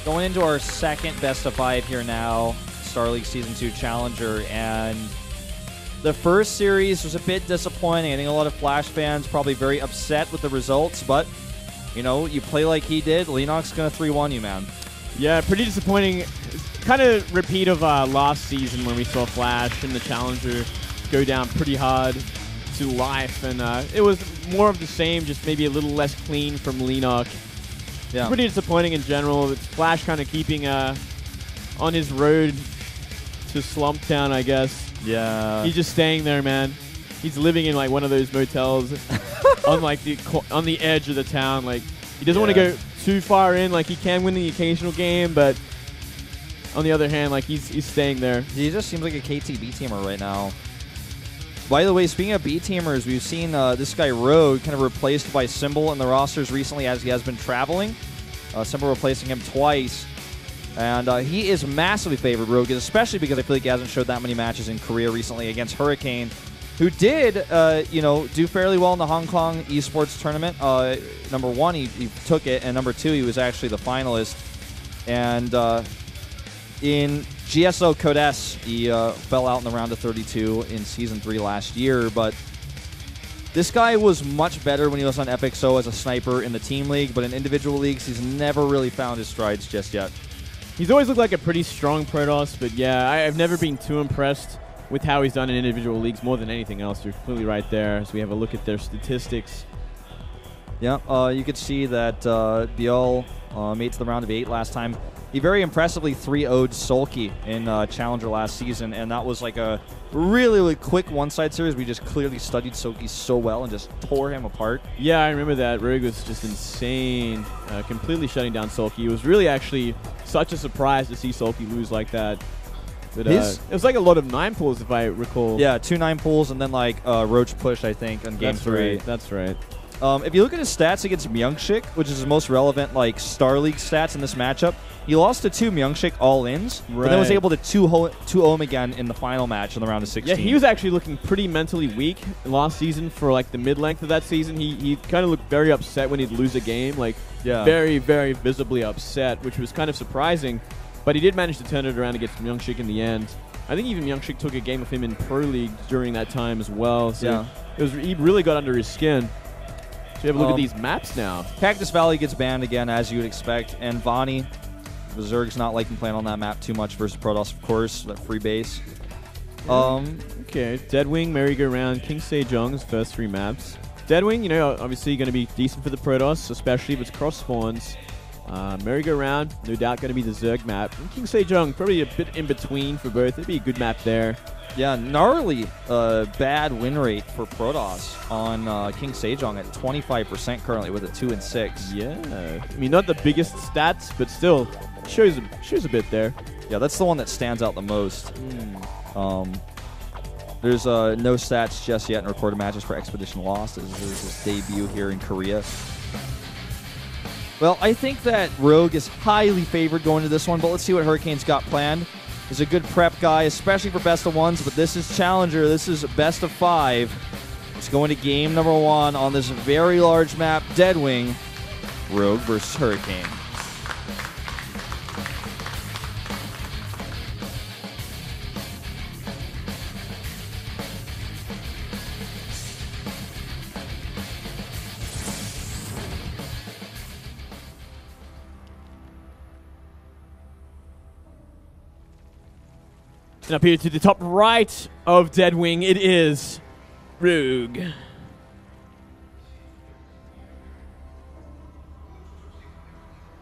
Going into our second best of 5 here now, Star League Season 2 Challenger, and the first series was a bit disappointing. I think a lot of Flash fans probably very upset with the results, but, you know, you play like he did, Lennox going to 3-1 you, man. Yeah, pretty disappointing. Kind of repeat of last season when we saw Flash and the Challenger go down pretty hard to life, and it was more of the same, just maybe a little less clean from Lennox. Yeah. Pretty disappointing in general. It's Flash kind of keeping on his road to Slumptown, I guess. Yeah. He's just staying there, man. He's living in like one of those motels on like on the edge of the town. Like he doesn't want to go too far in. Like he can win the occasional game, but on the other hand, like he's staying there. He just seems like a KTB teamer right now. By the way, speaking of B teamers, we've seen this guy Rogue kind of replaced by Symbol in the rosters recently as he has been traveling. Symbol replacing him twice. And he is massively favored, Rogue, especially because I feel like he hasn't showed that many matches in Korea recently against Hurricane, who did, you know, do fairly well in the Hong Kong esports tournament. Number 1, he took it, and number 2, he was actually the finalist. And in GSO Code S, he fell out in the round of 32 in Season 3 last year, but this guy was much better when he was on EpicSO as a sniper in the team league, but in individual leagues, he's never really found his strides just yet. He's always looked like a pretty strong Protoss, but yeah, I've never been too impressed with how he's done in individual leagues more than anything else. You're completely right there as we have a look at their statistics. Yeah, you could see that Biel made it to the round of 8 last time. He very impressively 3-0'd Sulky in Challenger last season, and that was like a really, really quick one-side series. We just clearly studied Sulky so well and just tore him apart. Yeah, I remember that. Rogue was just insane, completely shutting down Sulky. It was really actually such a surprise to see Sulky lose like that. But, it was like a lot of 9 pulls, if I recall. Yeah, 2 9 pulls, and then like Roach push, I think, on game 3. Right, that's right. If you look at his stats against Myungshik, which is his most relevant like Star League stats in this matchup, he lost to 2 Myungshik all-ins, but then was able to 2-0 him again in the final match in the round of 16. Yeah, he was actually looking pretty mentally weak last season for like the mid-length of that season. He kind of looked very upset when he'd lose a game, like very, very visibly upset, which was kind of surprising. But he did manage to turn it around against Myungshik in the end. I think even Myungshik took a game of him in Pro League during that time as well. So he really got under his skin. So we have a look at these maps now. Cactus Valley gets banned again, as you would expect, and Vani, the Zerg's not liking playing on that map too much versus Protoss, of course, that free base. Okay, Deadwing, Merry-Go-Round, King Sejong's first 3 maps. Deadwing, you know, obviously going to be decent for the Protoss, especially if it's cross spawns. Merry-Go-Round, no doubt going to be the Zerg map. And King Sejong, probably a bit in between for both. It'd be a good map there. Yeah, gnarly bad win rate for Protoss on King Sejong at 25% currently with a 2-6. Yeah, I mean, not the biggest stats, but still shows a bit there. Yeah, that's the one that stands out the most. There's no stats just yet in recorded matches for Expedition Lost. This is his debut here in Korea. Well, I think that Rogue is highly favored going to this one, but let's see what Hurricane's got planned. He's a good prep guy, especially for best of 1s, but this is Challenger. This is best of 5. It's going to game number 1 on this very large map, Deadwing, Rogue versus Hurricane. And up here to the top right of Deadwing, it is Rogue.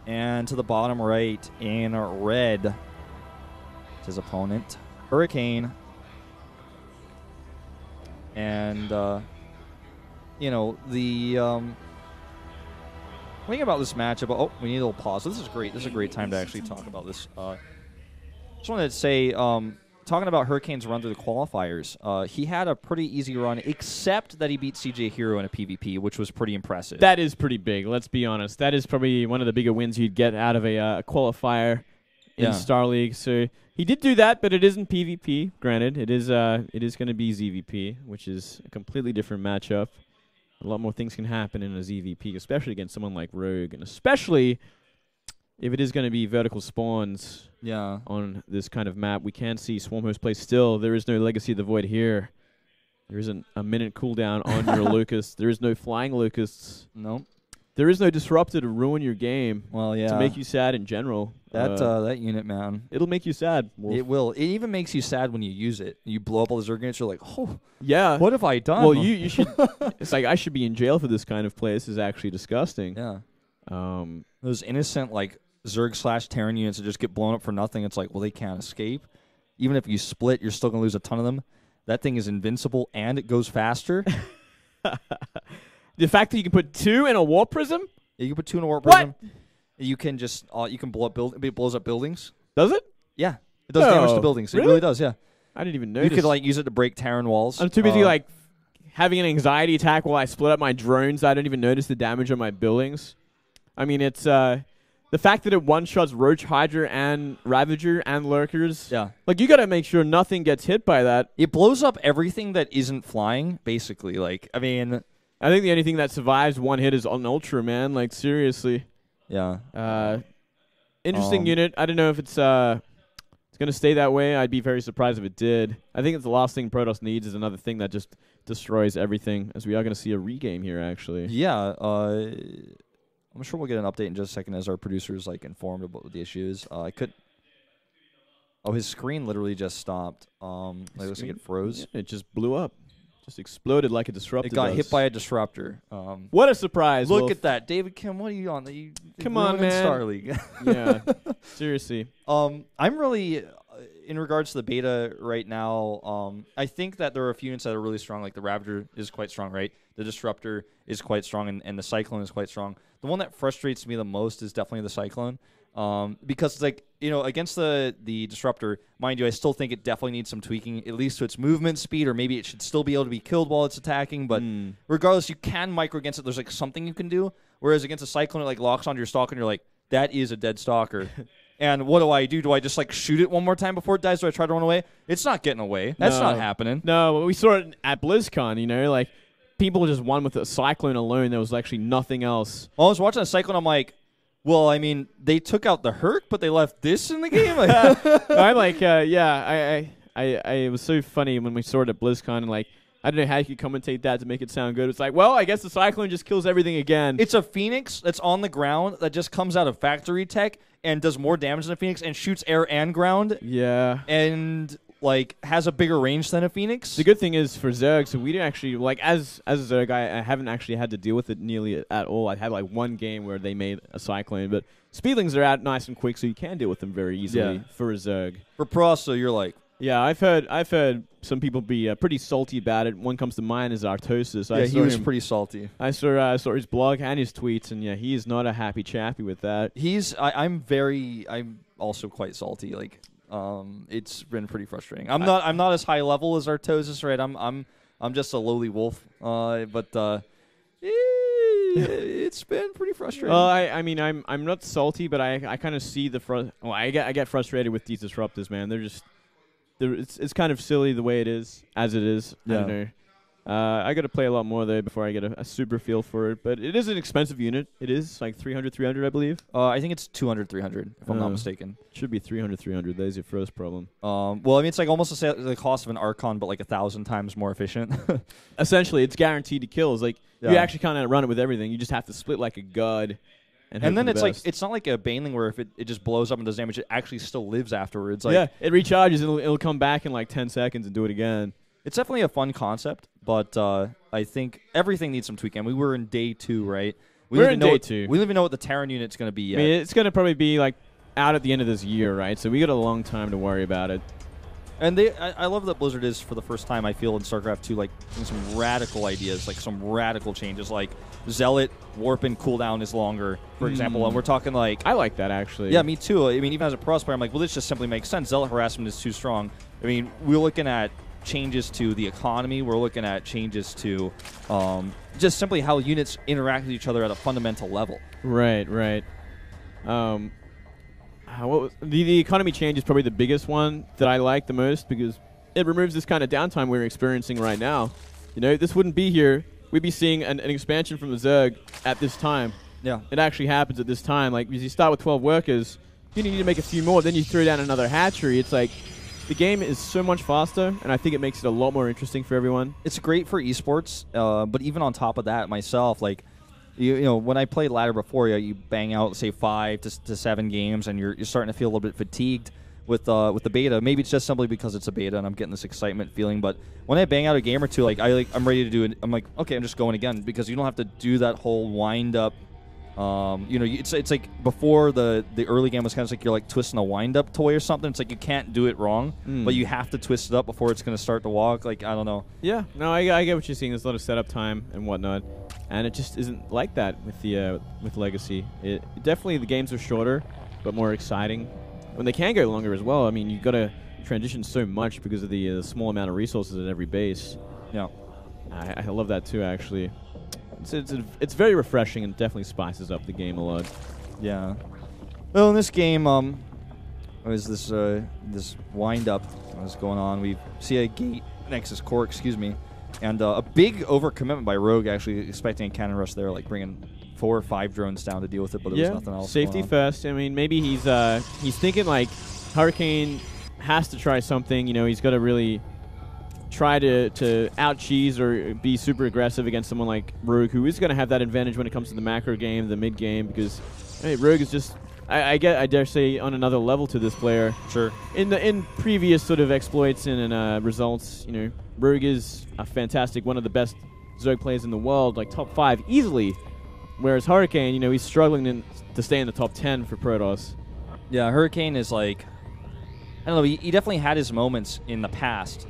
And to the bottom right in red, his opponent, Hurricane. And, you know, the thing about this matchup, oh, we need a little pause. This is great. This is a great time to actually talk about this. Just wanted to say, talking about Hurricane's run through the qualifiers, he had a pretty easy run, except that he beat CJ Hero in a PvP, which was pretty impressive. That is pretty big, let's be honest. That is probably one of the bigger wins you'd get out of a qualifier in Star League. So he did do that, but it isn't PvP, granted. It is going to be ZVP, which is a completely different matchup. A lot more things can happen in a ZVP, especially against someone like Rogue, and especially if it is going to be vertical spawns on this kind of map, we can see Swarmhost play still. There is no Legacy of the Void here. There isn't a minute cooldown on your Locust. There is no flying Locusts. Nope. There is no Disruptor to ruin your game. Well, yeah. To make you sad in general. That unit, man. It'll make you sad, Wolf. It will. It even makes you sad when you use it. You blow up all the Zerg units, you're like, oh, yeah. What have I done? Well, you should. It's like, I should be in jail for this kind of play. This is actually disgusting. Yeah. Those innocent, like, Zerg/Terran units that just get blown up for nothing. It's like, well, they can't escape. Even if you split, you're still going to lose a ton of them. That thing is invincible, and it goes faster. The fact that you can put 2 in a Warp Prism? Yeah, you can put 2 in a Warp Prism. What? You can just you can blow up it blows up buildings. Does it? Yeah, it does damage to buildings. Really? It really does. Yeah, I didn't even notice. You could like use it to break Terran walls. I'm too busy like having an anxiety attack while I split up my drones. I don't even notice the damage on my buildings. I mean, it's the fact that it one-shots Roach, Hydra, and Ravager and Lurkers. Yeah, like you got to make sure nothing gets hit by that. It blows up everything that isn't flying. Basically, like I mean. I think the only thing that survives one hit is an Ultra, man. Like, seriously. Yeah. Interesting unit. I don't know if it's going to stay that way. I'd be very surprised if it did. I think it's the last thing Protoss needs is another thing that just destroys everything, as we are going to see a regame here, actually. Yeah. I'm sure we'll get an update in just a second as our producer's, like, informed about what the issue is. Oh, his screen literally just stopped. It looks like it froze. Yeah, it just blew up. Just exploded like a disruptor. It got hit by a disruptor. What a surprise! Look at that, David Kim. What are you on? Come on, man. Star League. Yeah, seriously. I'm really, in regards to the beta right now. I think that there are a few units that are really strong. Like the Ravager is quite strong, right? The Disruptor is quite strong, and the Cyclone is quite strong. The one that frustrates me the most is definitely the Cyclone. Because it's like, against the Disruptor, mind you, I still think it definitely needs some tweaking, at least to its movement speed, or maybe it should still be able to be killed while it's attacking. But regardless, you can micro against it. There's like something you can do. Whereas against a Cyclone, it like locks onto your Stalker, and you're like, that is a dead Stalker. And what do? Do I just like shoot it one more time before it dies? Do I try to run away? It's not getting away. That's not happening. No, we saw it at BlizzCon, like people just won with a Cyclone alone. There was actually nothing else. Well, I was watching a Cyclone, I'm like, well, I mean, they took out the Herc, but they left this in the game? I'm like, it was so funny when we saw it at BlizzCon, and like, I don't know how you could commentate that to make it sound good. It's like, well, I guess the Cyclone just kills everything again. It's a Phoenix that's on the ground that just comes out of factory tech and does more damage than a Phoenix and shoots air and ground. Yeah. And like has a bigger range than a Phoenix. The good thing is for Zerg, so we didn't actually, like, as a Zerg, I haven't actually had to deal with it nearly at all. I had like one game where they made a Cyclone, but Speedlings are out nice and quick, so you can deal with them very easily for a Zerg. For Prosso, you're like, yeah, I've heard some people be pretty salty about it. One comes to mind is Artosis. Yeah, he was pretty salty. I saw his blog and his tweets, and yeah, he is not a happy chappy with that. I'm also quite salty. Like, it's been pretty frustrating. I'm not as high level as Artosis, right? I'm just a lowly wolf. But it's been pretty frustrating. Well, I mean, I'm not salty, but I kind of see the I get frustrated with these disruptors, man. They're just. It's kind of silly the way it is, as it is. Yeah. I don't know. I got to play a lot more, though, before I get a super feel for it. But it is an expensive unit. It is like 300, I believe. I think it's 200, 300, if I'm not mistaken. It should be 300. That is your first problem. Well, I mean, it's like almost the cost of an Archon, but like 1,000 times more efficient. Essentially, it's guaranteed to kills. Like, you actually kind of run it with everything. You just have to split like a god. And then it's like, it's not like a Baneling where if it just blows up and does damage, it actually still lives afterwards. Like, yeah, it recharges and it'll come back in like 10 seconds and do it again. It's definitely a fun concept, but I think everything needs some tweaking. We were in day 2, right? We're in day 2. We don't even know what the Terran unit's going to be yet. I mean, it's going to probably be like out at the end of this year, right? So we got a long time to worry about it. And I love that Blizzard is, for the first time, I feel, in StarCraft 2, like, doing some radical ideas, like some radical changes, like Zealot warp and cooldown is longer, for example. And we're talking like... I like that, actually. Yeah, me too. I mean, even as a Protoss player, I'm like, well, this just simply makes sense. Zealot harassment is too strong. I mean, we're looking at changes to the economy. We're looking at changes to just simply how units interact with each other at a fundamental level. Right. The economy change is probably the biggest one that I like the most because it removes this kind of downtime we're experiencing right now. This wouldn't be here. We'd be seeing an expansion from the Zerg at this time. Yeah. it actually happens at this time. Like, because you start with 12 workers, you need to make a few more, then you throw down another hatchery. It's like, the game is so much faster, and I think it makes it a lot more interesting for everyone. It's great for esports, but even on top of that, myself, like, you know, when I played ladder before, you bang out, say, 5 to 7 games, and you're starting to feel a little bit fatigued with the beta. Maybe it's just simply because it's a beta and I'm getting this excitement feeling. But when I bang out a game or two, I'm ready to do it. I'm like, okay, I'm just going again, because you don't have to do that whole wind up. You know, it's like before the early game was kind of like you're like twisting a wind up toy or something. It's like you can't do it wrong, but you have to twist it up before it's going to start to walk. Like, I don't know. Yeah, no, I get what you're saying. There's a lot of setup time and whatnot, and it just isn't like that with the with Legacy. Definitely the games are shorter, but more exciting. When they can go longer as well. I mean, you've got to transition so much because of the small amount of resources at every base. Yeah, I love that too. Actually, it's very refreshing and definitely spices up the game a lot. Yeah. Well, in this game, was this this wind up was going on. We see a gate Nexus core, excuse me, and a big overcommitment by Rogue. Actually, expecting a cannon rush there, like bringing 4 or 5 drones down to deal with it, but there was nothing else. Safety first. I mean, maybe he's thinking like Hurricane has to try something. You know, he's got to really try to out-cheese or be super aggressive against someone like Rogue, who is going to have that advantage when it comes to the macro game, the mid game, because Rogue is just, I dare say, on another level to this player. Sure. In previous sort of exploits and results, you know, Rogue is a fantastic, one of the best Zerg players in the world, like top 5 easily. Whereas Hurricane, you know, he's struggling to stay in the top 10 for Protoss. Yeah, Hurricane is like, I don't know, he definitely had his moments in the past.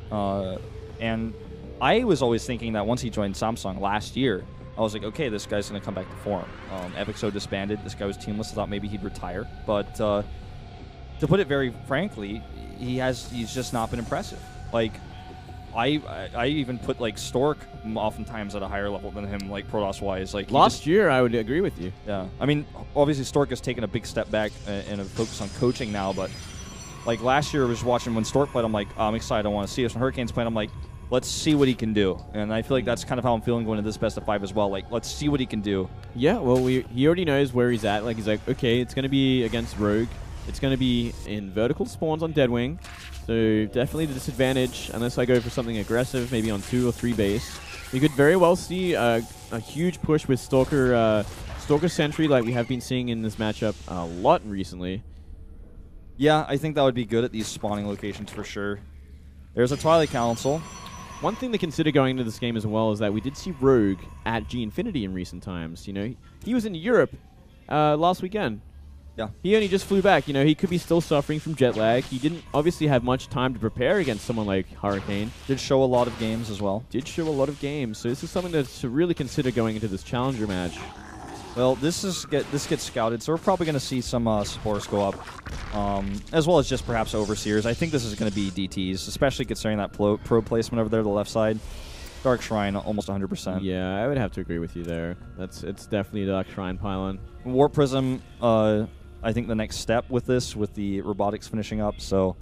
And I was always thinking that once he joined Samsung last year, I was like, okay, this guy's going to come back to form. Evixo disbanded. This guy was teamless. I thought maybe he'd retire. But to put it very frankly, he's just not been impressive. Like, I even put like Stork oftentimes at a higher level than him, like Protoss-wise. Like last year, I would agree with you. Yeah, I mean, obviously Stork has taken a big step back and a focus on coaching now. But like last year, I was watching when Stork played. I'm like, oh, I'm excited. I want to see us. When Hurricanes playing, I'm like, let's see what he can do. And I feel like that's kind of how I'm feeling going into this best of 5 as well. Like, let's see what he can do. Yeah, well, he already knows where he's at. Like, he's like, okay, it's going to be against Rogue. It's going to be in vertical spawns on Deadwing. So definitely the disadvantage, unless I go for something aggressive, maybe on 2 or 3 base. We could very well see a huge push with Stalker Sentry, like we have been seeing in this matchup a lot recently. Yeah, I think that would be good at these spawning locations for sure. There's a Twilight Council. One thing to consider going into this game as well is that we did see Rogue at G Infinity in recent times. You know, he was in Europe last weekend. Yeah. He only just flew back. You know, he could be still suffering from jet lag. He didn't obviously have much time to prepare against someone like Hurricane. Did show a lot of games as well. Did show a lot of games. So this is something to really consider going into this Challenger match. Well, this gets scouted, so we're probably going to see some supports go up, as well as just perhaps Overseers. I think this is going to be DTs, especially considering that probe placement over there to the left side. Dark Shrine, almost 100%. Yeah, I would have to agree with you there. It's definitely a Dark Shrine pylon. Warp Prism, I think the next step with this, with the robotics finishing up, so...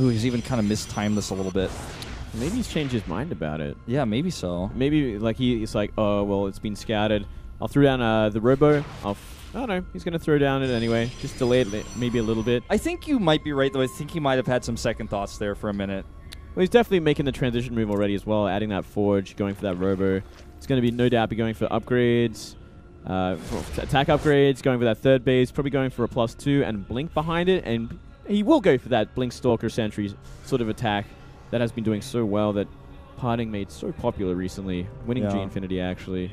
Ooh, he's even kind of mistimed this a little bit. Maybe he's changed his mind about it. Yeah, maybe so. Maybe like he's like, oh, well, it's been scouted. I'll throw down the Robo. I don't know. He's going to throw down it anyway. Just delay it maybe a little bit. I think you might be right, though. I think he might have had some second thoughts there for a minute. Well, he's definitely making the transition move already as well, adding that Forge, going for that Robo. It's going to be no doubt be going for upgrades, for attack upgrades, going for that third base, probably going for a +2 and Blink behind it. And he will go for that Blink Stalker Sentry sort of attack that has been doing so well, that Parting made so popular recently, winning G Infinity actually,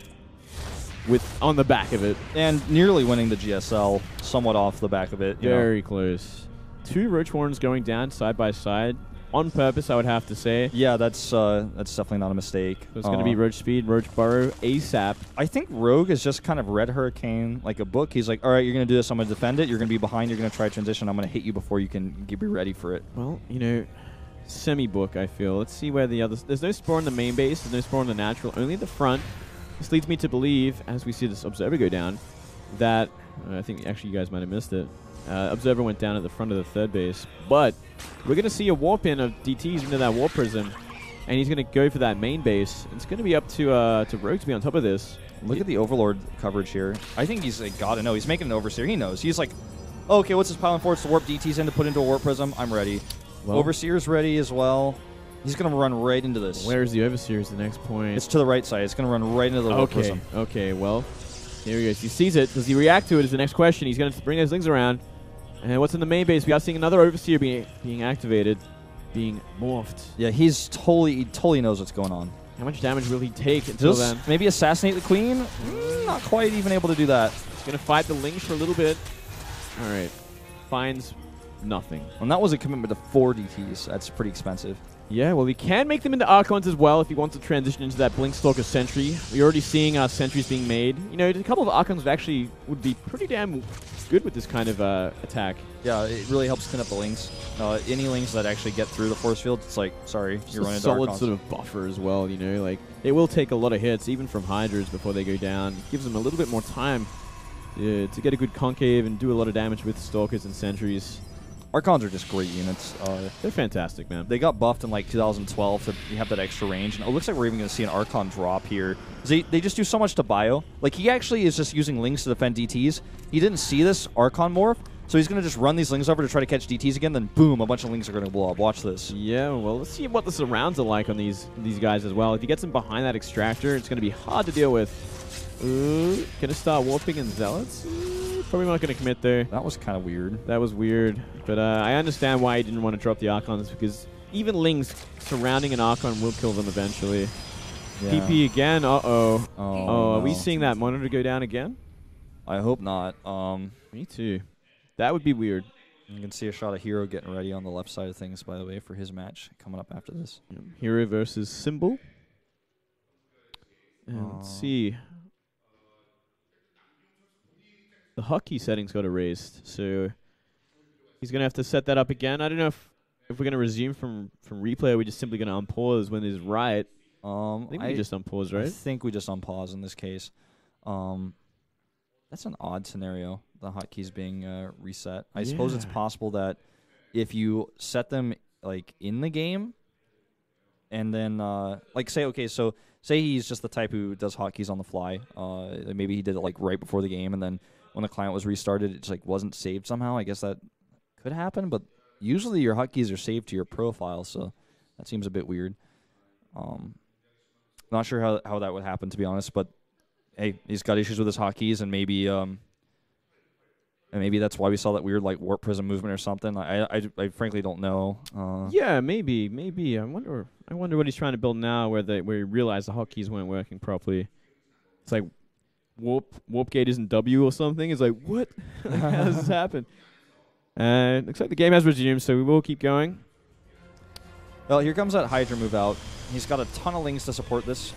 on the back of it. And nearly winning the GSL, somewhat off the back of it. Very close. 2 Roach Horns going down side by side, on purpose, I would have to say. Yeah, that's definitely not a mistake. So it's going to be Roach Speed, Roach Burrow, ASAP. I think Rogue has just kind of read Hurricane like a book. He's like, all right, you're going to do this, I'm going to defend it, you're going to be behind, you're going to try transition, I'm going to hit you before you can be ready for it. Well, you know, semi-book, I feel. Let's see where the others... There's no spore in the main base. There's no spore in the natural. Only the front. This leads me to believe, as we see this Observer go down, that... I think, actually, you guys might have missed it. Observer went down at the front of the third base. But we're going to see a warp in of DTs into that Warp Prism. and he's going to go for that main base. It's going to be up to Rogue to be on top of this. Look at the Overlord coverage here. I think he's like, gotta know. He's making an Overseer. He knows. He's like, oh, okay, what's his piling for? It's to warp DTs in to put into a Warp Prism. I'm ready. Well, Overseer's ready as well. He's going to run right into this. Where's the Overseer is the next point. It's to the right side. It's going to run right into the Warp Prism. Okay, well, here he goes. He sees it. Does he react to it is the next question. He's going to bring those things around. And what's in the main base? We are seeing another Overseer being activated, being morphed. Yeah, he totally knows what's going on. How much damage will he take until then? Maybe assassinate the Queen? Not quite even able to do that. He's going to fight the Lynx for a little bit. All right. Finds nothing. And that was a commitment to 4 DTs. That's pretty expensive. Yeah, well, he can make them into Archons as well if he wants to transition into that Blinkstalker Sentry. We're already seeing sentries being made. You know, a couple of Archons would be pretty damn good with this kind of attack. Yeah, it really helps clean up the Lings. Any Lings that actually get through the force field, it's like, sorry, you're running into Archons. Solid sort of buffer as well, you know. Like, they will take a lot of hits, even from Hydras, before they go down. It gives them a little bit more time to get a good concave and do a lot of damage with Stalkers and Sentries. Archons are just great units. They're fantastic, man. They got buffed in like 2012 to have that extra range. And it looks like we're even going to see an Archon drop here. They just do so much to bio. Like, he actually is just using Lings to defend DTs. He didn't see this Archon morph, so he's going to just run these Lings over to try to catch DTs again, then boom, a bunch of Lings are going to blow up. Watch this. Yeah, well, let's see what the surrounds are like on these guys as well. If he gets them behind that Extractor, it's going to be hard to deal with. Going to start warping in Zealots? Probably not going to commit there. That was kind of weird. That was weird. But I understand why he didn't want to drop the Archons, because even Lings surrounding an Archon will kill them eventually. Yeah. PP again. Uh-oh. Oh, are we seeing that monitor go down again? I hope not. Me too. That would be weird. You can see a shot of Hero getting ready on the left side of things, by the way, for his match coming up after this. Hero versus Symbol. And let's see. The Hotkey settings got erased, so he's going to have to set that up again. I don't know if we're going to resume from replay, or we're just simply going to unpause when it's right. I think we just unpause, right? I think we just unpause in this case. That's an odd scenario, the hotkeys being reset. I suppose it's possible that if you set them like in the game, and then like say he's just the type who does hotkeys on the fly. Maybe he did it like right before the game, and then when the client was restarted, it just like wasn't saved somehow. I guess that could happen, but usually your hotkeys are saved to your profile, so that seems a bit weird. Not sure how that would happen, to be honest, but hey, he's got issues with his hotkeys, and maybe that's why we saw that weird like Warp Prism movement or something. I frankly don't know. Yeah, maybe. I wonder what he's trying to build now, where he realized the hotkeys weren't working properly. It's like warp gate isn't W or something. It's like, what? How does this happen? And looks like the game has resumed, so we will keep going. Well, here comes that Hydra move out. He's got a ton of Lings to support this.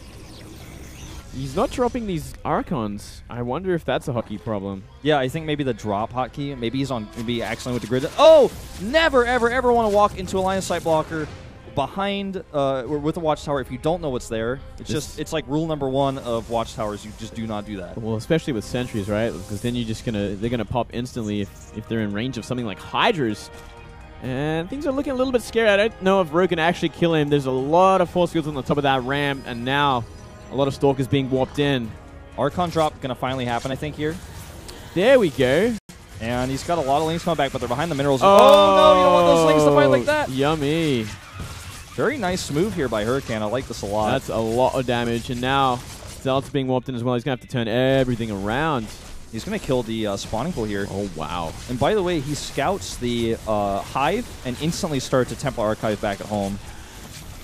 He's not dropping these Archons. I wonder if that's a hotkey problem. Yeah, I think maybe the drop hotkey. Maybe he's accidentally with the grid. Oh! Never, ever, ever want to walk into a line of sight blocker behind or with a watchtower if you don't know what's there. It's like rule number 1 of watchtowers. You just do not do that. Well, especially with sentries, right? Because then they're gonna pop instantly if they're in range of something like Hydras. And things are looking a little bit scary. I don't know if Rogue can actually kill him. There's a lot of force fields on the top of that ramp, and now a lot of Stalkers being warped in. Archon drop going to finally happen, I think, here. There we go. And he's got a lot of Lings coming back, but they're behind the minerals. Oh, no, you don't want those Lings to fight like that. Yummy. Very nice move here by Hurricane. I like this a lot. That's a lot of damage. And now Zealot's being warped in as well. He's going to have to turn everything around. He's going to kill the spawning pool here. Oh, wow. And by the way, he scouts the Hive and instantly starts a Templar Archive back at home.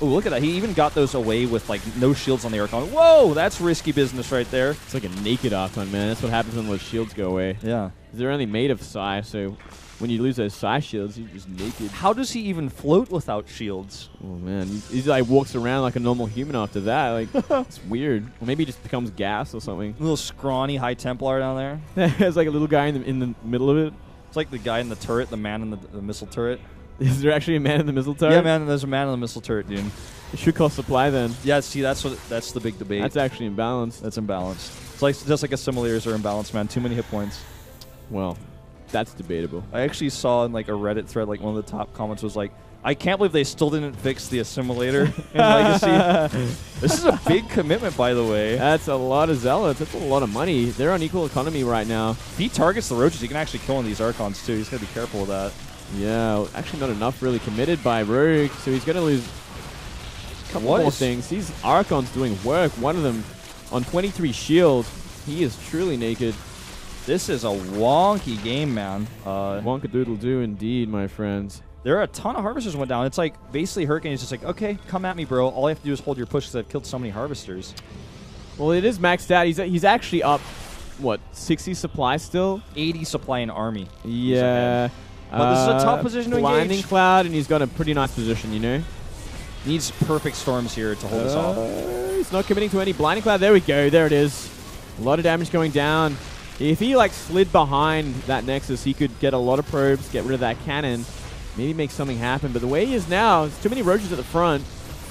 Oh, look at that. He even got those away with, like, no shields on the Archon. Whoa, that's risky business right there. It's like a naked Archon, man. That's what happens when those shields go away. Yeah. They're only made of Psi, so when you lose those Psi shields, you're just naked. How does he even float without shields? Oh, man. He like, walks around like a normal human after that. Like, it's weird. Or maybe he just becomes gas or something. A little scrawny High Templar down there. There's like a little guy in the middle of it. It's like the guy in the turret, the man in the missile turret. Is there actually a man in the missile turret? Yeah, man. There's a man in the missile turret, dude. It should cost supply then. Yeah, see, that's the big debate. That's actually imbalanced. That's imbalanced. It's like just like Assimilators are imbalanced, man. Too many hit points. Well, that's debatable. I actually saw in like a Reddit thread, like one of the top comments was like, I can't believe they still didn't fix the assimilator in Legacy. This is a big commitment, by the way. That's a lot of zealots. That's a lot of money. They're on equal economy right now. If he targets the roaches, he can actually kill one of these Archons too. He's got to be careful with that. Yeah, actually not enough really committed by Rogue, so he's going to lose a couple more things. These Archons doing work. One of them on 23 shield. He is truly naked. This is a wonky game, man. Wonkadoodle-doo indeed, my friends. There are a ton of Harvesters went down. It's like, basically Hurricane is just like, okay, come at me, bro. All I have to do is hold your push because I've killed so many Harvesters. Well, it is maxed out. He's actually up, what, 60 supply still? 80 supply in army. Yeah. But this is a tough position to engage. Blinding Cloud, and he's got a pretty nice position, you know? Needs perfect storms here to hold us off. He's not committing to any Blinding Cloud. There we go. There it is. A lot of damage going down. If he, like, slid behind that Nexus, he could get a lot of probes, get rid of that cannon, maybe make something happen. But the way he is now, there's too many roaches at the front,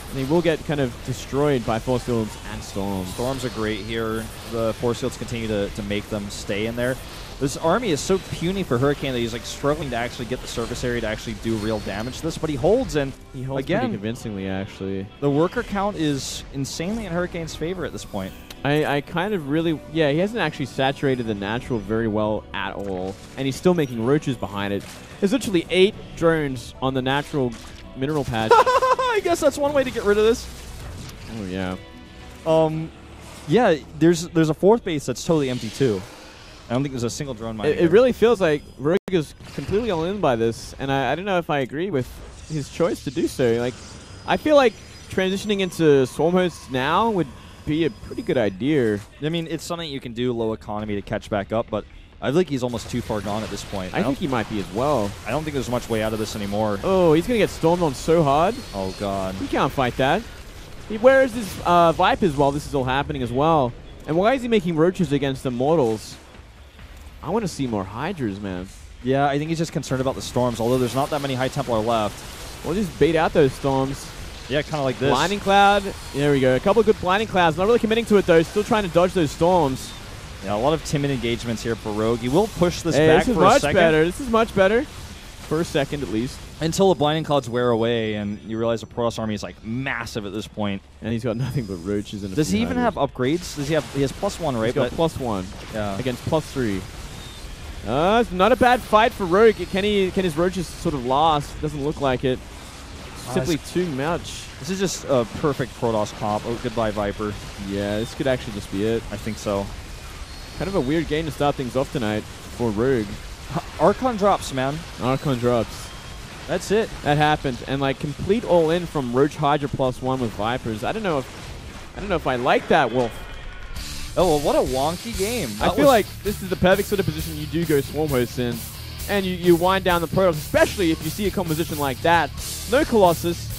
and they will get kind of destroyed by Force Fields and Storms. Storms are great here. The Force Fields continue to make them stay in there. This army is so puny for Hurricane that he's like struggling to actually get the surface area to actually do real damage to this, but he holds, and he holds again, pretty convincingly, actually. The worker count is insanely in Hurricane's favor at this point. I kind of really, yeah, he hasn't actually saturated the natural very well at all, and he's still making roaches behind it. There's literally 8 drones on the natural mineral patch. I guess that's one way to get rid of this. Oh, yeah. Yeah, there's a 4th base that's totally empty, too. I don't think there's a single drone mine. It really feels like Rogue is completely all in by this, and I don't know if I agree with his choice to do so. Like, I feel like transitioning into Swarm hosts now would be a pretty good idea. I mean, it's something you can do low economy to catch back up, but I think he's almost too far gone at this point. I think he might be as well. I don't think there's much way out of this anymore. Oh, he's going to get stormed on so hard. Oh, God. He can't fight that. Where is his Vipers while this is all happening as well? And why is he making roaches against Immortals? I want to see more Hydras, man. Yeah, I think he's just concerned about the storms, although there's not that many High Templar left. We'll just bait out those storms. Yeah, kind of like this. Blinding Cloud. There we go. A couple of good Blinding Clouds. Not really committing to it, though. Still trying to dodge those storms. Yeah, a lot of timid engagements here for Rogue. He will push this back for a second. This is much better. This is much better. For a second, at least. Until the Blinding Clouds wear away, and you realize the Protoss army is, like, massive at this point. And he's got nothing but roaches in it. Does he even have upgrades? Does he have? He has +1, right? He's got +1. Yeah. Against +3. It's not a bad fight for Rogue. Can his roaches sort of last? Doesn't look like it. Simply too much. This is just a perfect Protoss comp. Oh, goodbye, Viper. Yeah, this could actually just be it. I think so. Kind of a weird game to start things off tonight for Rogue. Archon drops, man. Archon drops. That's it. That happened, and like complete all in from Roach Hydra +1 with Vipers. I don't know if I like that, Wolf. Oh, well, what a wonky game. I feel like this is the perfect sort of position you do go Swarm hosts in, and you wind down the Protoss, especially if you see a composition like that. No Colossus.